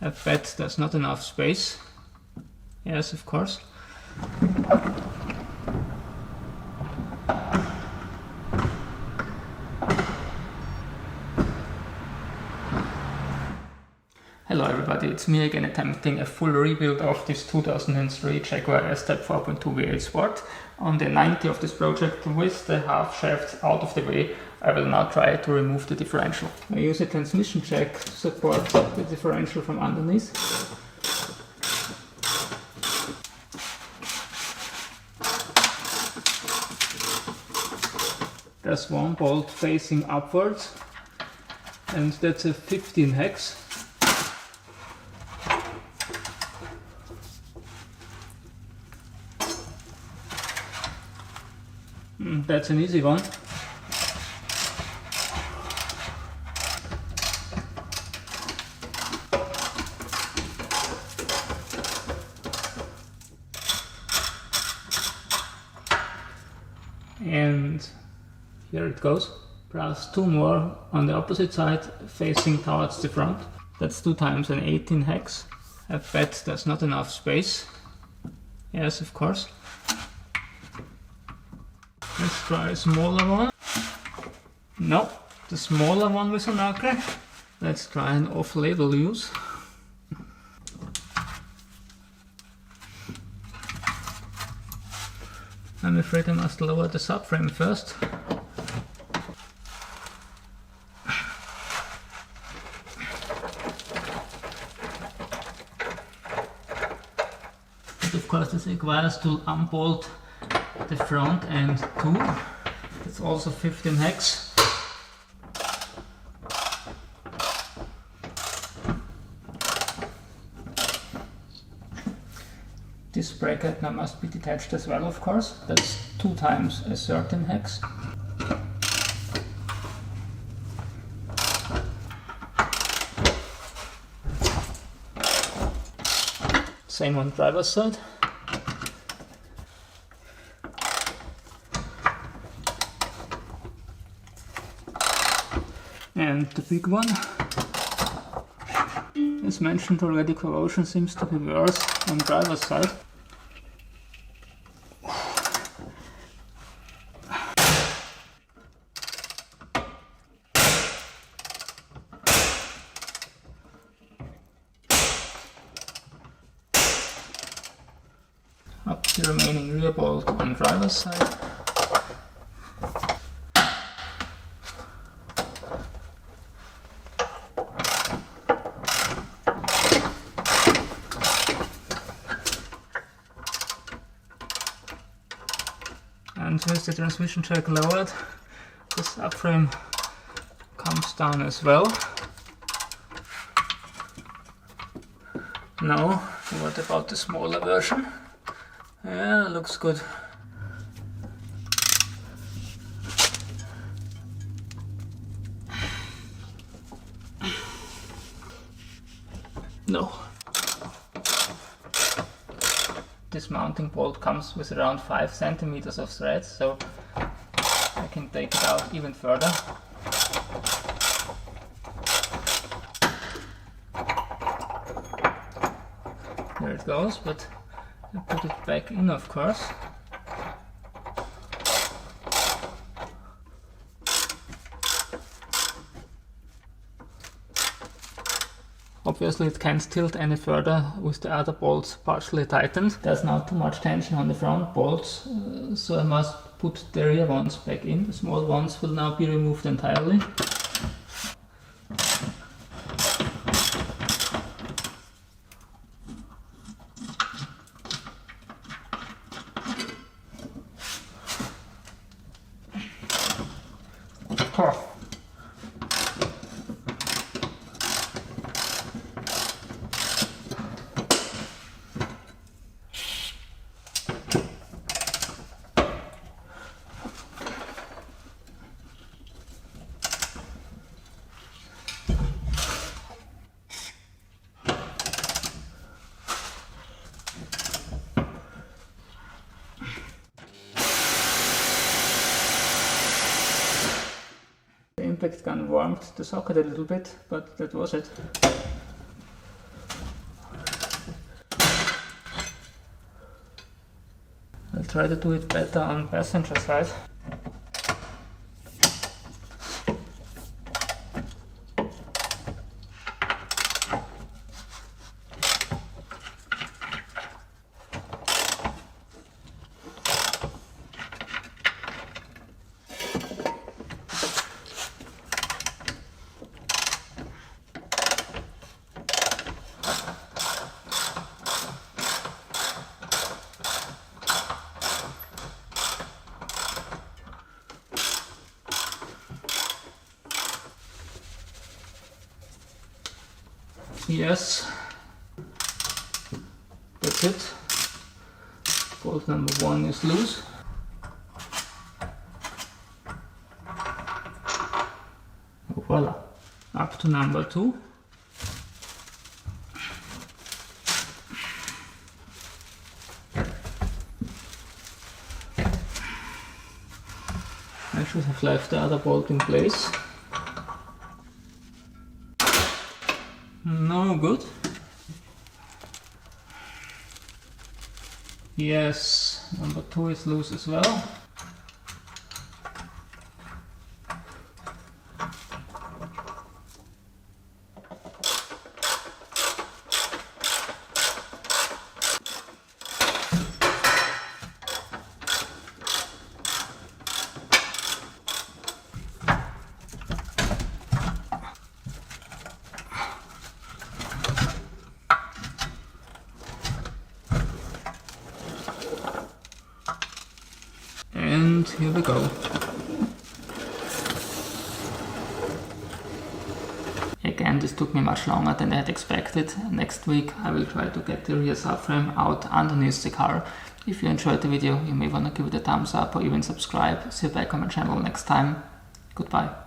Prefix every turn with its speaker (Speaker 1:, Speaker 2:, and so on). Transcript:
Speaker 1: I bet there's not enough space. Yes, of course. Hello everybody, it's me again attempting a full rebuild of this 2003 Jaguar S-Type 4.2 V8 Sport. On the 90 of this project, with the half shaft out of the way, I will now try to remove the differential. I use a transmission jack to support the differential from underneath. There's one bolt facing upwards, and that's a 15 hex. That's an easy one. And here it goes. Plus two more on the opposite side facing towards the front. That's 2 times an 18 hex. I bet there's not enough space. Yes, of course. Let's try a smaller one. No, the smaller one with an anchor. Let's try an off-label use. I'm afraid I must lower the subframe first. But of course this requires to unbolt the front end too. It's also 15 hex. This bracket now must be detached as well, of course. That's 2 times a 13 hex. Same on driver's side. And the big one, as mentioned already, corrosion seems to be worse on driver's side. Up the remaining rear bolt on driver's side. And with the transmission jack lowered, the subframe comes down as well. Now, what about the smaller version? Yeah, looks good. No. This mounting bolt comes with around 5 centimeters of threads, so I can take it out even further. Here it goes, but I put it back in, of course. Obviously it can't tilt any further with the other bolts partially tightened. There's now too much tension on the front bolts, so I must put the rear ones back in. The small ones will now be removed entirely. Oh. impact gun warmed the socket a little bit, but that was it. try to do it better on passenger side. Yes, that's it. Bolt number 1 is loose. Voila, up to number 2. I should have left the other bolt in place. No good. Yes, number 2 is loose as well. And here we go. Again, this took me much longer than I had expected. Next week I will try to get the rear subframe out underneath the car. If you enjoyed the video, you may want to give it a thumbs up or even subscribe. See you back on my channel next time. Goodbye.